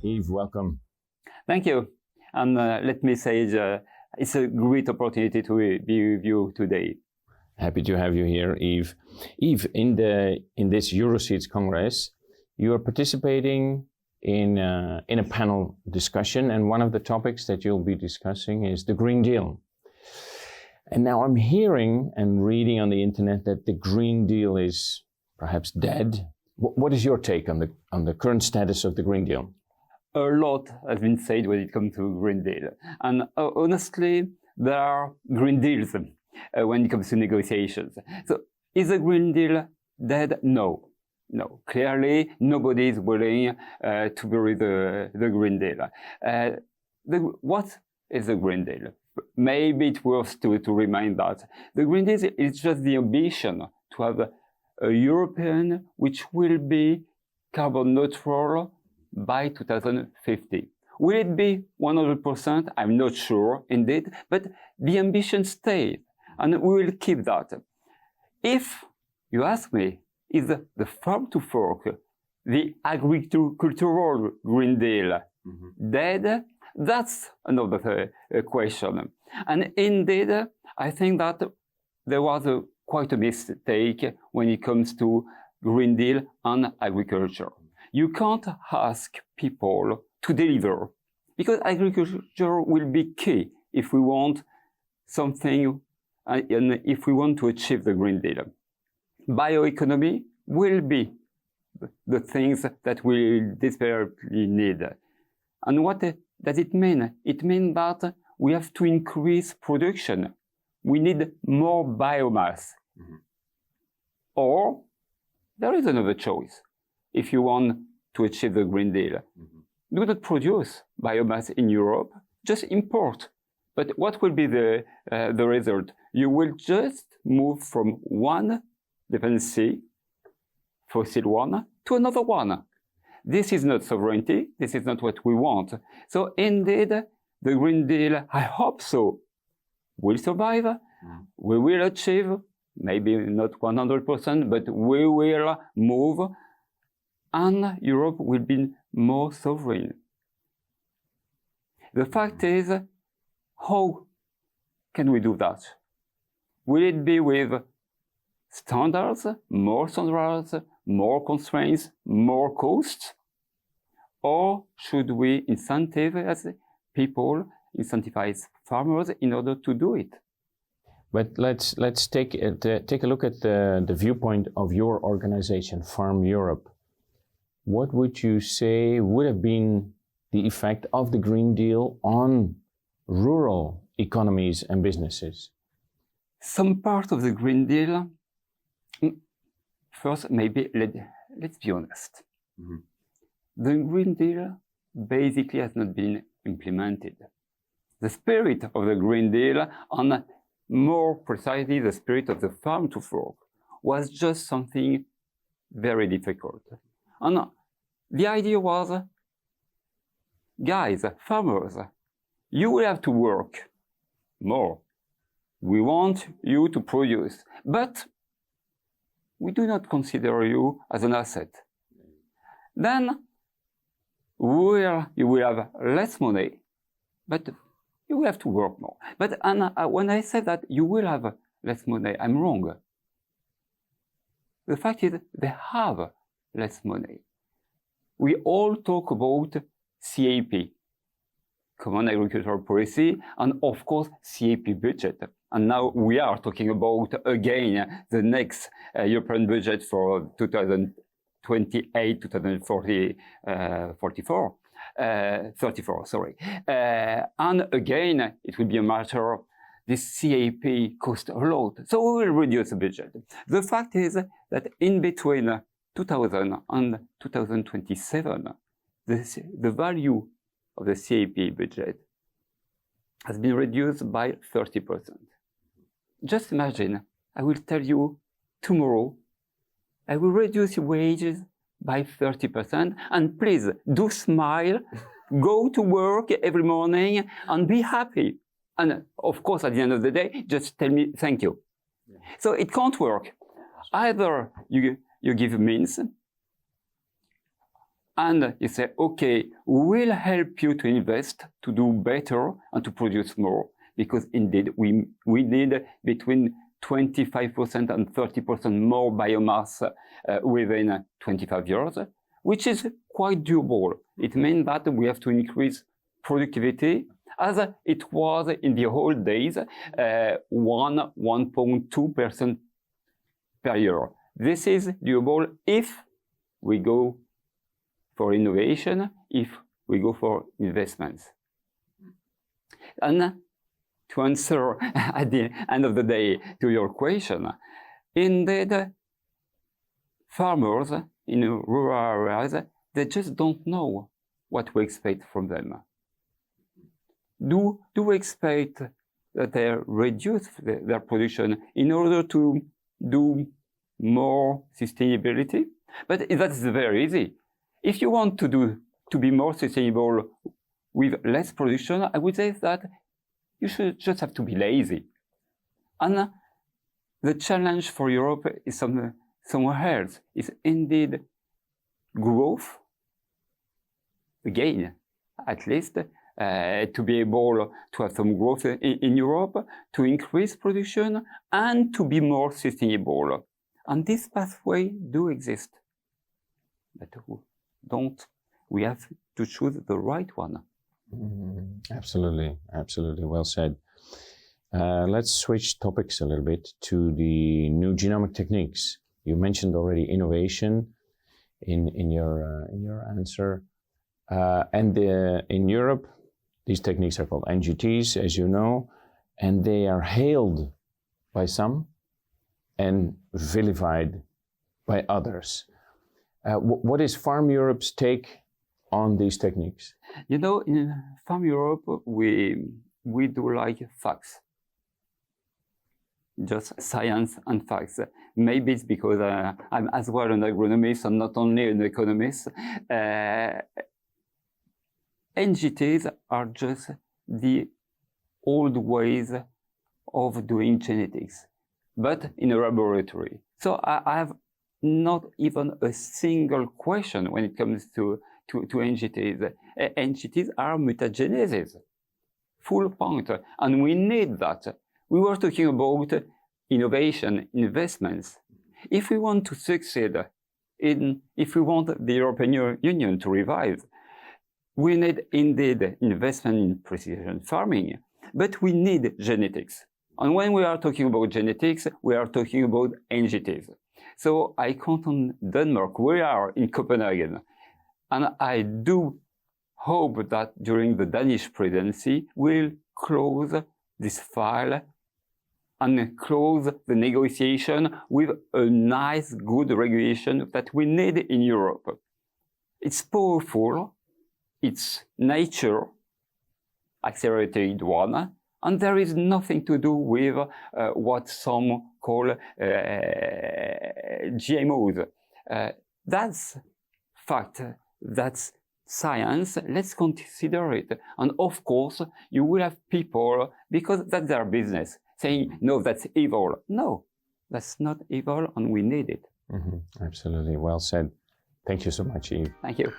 Yves, welcome. Thank you. And let me say it's a great opportunity to be with you today. Happy to have you here, Yves. Yves, in this Euroseeds Congress, you are participating in a panel discussion, and one of the topics that you'll be discussing is the Green Deal. And now I'm hearing and reading on the internet that the Green Deal is perhaps dead. What is your take on the current status of the Green Deal? A lot has been said when it comes to Green Deal. And honestly, there are Green Deals when it comes to negotiations. So is the Green Deal dead? No. No. Clearly, nobody is willing to bury the Green Deal. What is the Green Deal? Maybe it's worth to remind that the Green Deal is just the ambition to have a European which will be carbon neutral by 2050. Will it be 100%? I'm not sure, indeed, but the ambition stays, and we will keep that. If you ask me, is the farm to fork, the agricultural Green Deal, dead? That's another question. And indeed, I think that there was quite a mistake when it comes to Green Deal and agriculture. You can't ask people to deliver, because agriculture will be key if we want something and if we want to achieve the Green Deal. Bioeconomy will be the things that we desperately need. And what does it mean? It means that we have to increase production. We need more biomass. Or there is another choice. If you want to achieve the Green Deal, do not produce biomass in Europe, just import. But what will be the result? You will just move from one dependency, fossil one, to another one. This is not sovereignty. This is not what we want. So indeed, the Green Deal, I hope so, will survive. We will achieve, maybe not 100%, but we will move, and Europe will be more sovereign. The fact is, how can we do that? Will it be with standards, more constraints, more costs? Or should we incentivize people, incentivize farmers in order to do it? But let's take a look at the viewpoint of your organization, Farm Europe. What would you say would have been the effect of the Green Deal on rural economies and businesses? Some part of the Green Deal, first, maybe let's be honest. The Green Deal basically has not been implemented. The spirit of the Green Deal, and more precisely the spirit of the farm to fork, was just something very difficult. And the idea was, guys, farmers, you will have to work more. We want you to produce, but we do not consider you as an asset. Then you will have less money, but you will have to work more. But when I say that you will have less money, I'm wrong. The fact is, they have less money. We all talk about CAP, Common Agricultural Policy, and of course CAP budget. And now we are talking about, again, the next European budget for 2028, 34, sorry. And again, it will be a matter of this CAP cost a lot. So we will reduce the budget. The fact is that in between 2000 and 2027, the value of the CAP budget has been reduced by 30%. Just imagine, I will tell you tomorrow, I will reduce your wages by 30%, and please do smile, go to work every morning and be happy. And of course, at the end of the day, just tell me thank you. So it can't work. Either you give means, and you say, okay, we'll help you to invest, to do better, and to produce more. Because indeed, we need between 25% and 30% more biomass within 25 years, which is quite doable. It means that we have to increase productivity, as it was in the old days, 1.2% per year. This is doable if we go for innovation, if we go for investments. And to answer at the end of the day to your question, indeed, farmers in rural areas, they just don't know what we expect from them. Do we expect that they reduce their production in order to do more sustainability? But that's very easy. If you want to be more sustainable with less production, I would say that you should just have to be lazy. And the challenge for Europe is somewhere else. It's indeed growth, again, at least, to be able to have some growth in Europe, to increase production, and to be more sustainable. And this pathway do exist. But we have to choose the right one. Absolutely, absolutely. Well said. Let's switch topics a little bit to the new genomic techniques. You mentioned already innovation in your answer. And in Europe, these techniques are called NGTs, as you know, and they are hailed by some and vilified by others. What is Farm Europe's take on these techniques? You know, in Farm Europe, we do like facts. Just science and facts. Maybe it's because I'm as well an agronomist and not only an economist. NGTs are just the old ways of doing genetics, but in a laboratory. So I have not even a single question when it comes to NGTs. NGTs are mutagenesis, full point, and we need that. We were talking about innovation, investments. If we want to succeed, if we want the European Union to revive, we need indeed investment in precision farming, but we need genetics. And when we are talking about genetics, we are talking about NGTs. So I count on Denmark. We are in Copenhagen. And I do hope that during the Danish presidency, we'll close this file and close the negotiation with a nice, good regulation that we need in Europe. It's powerful. It's nature, accelerated one, and there is nothing to do with what some call GMOs. That's fact, that's science, let's consider it. And of course, you will have people, because that's their business, saying, no, that's evil. No, that's not evil, and we need it. Mm-hmm. Absolutely, well said. Thank you so much, Yves. Thank you.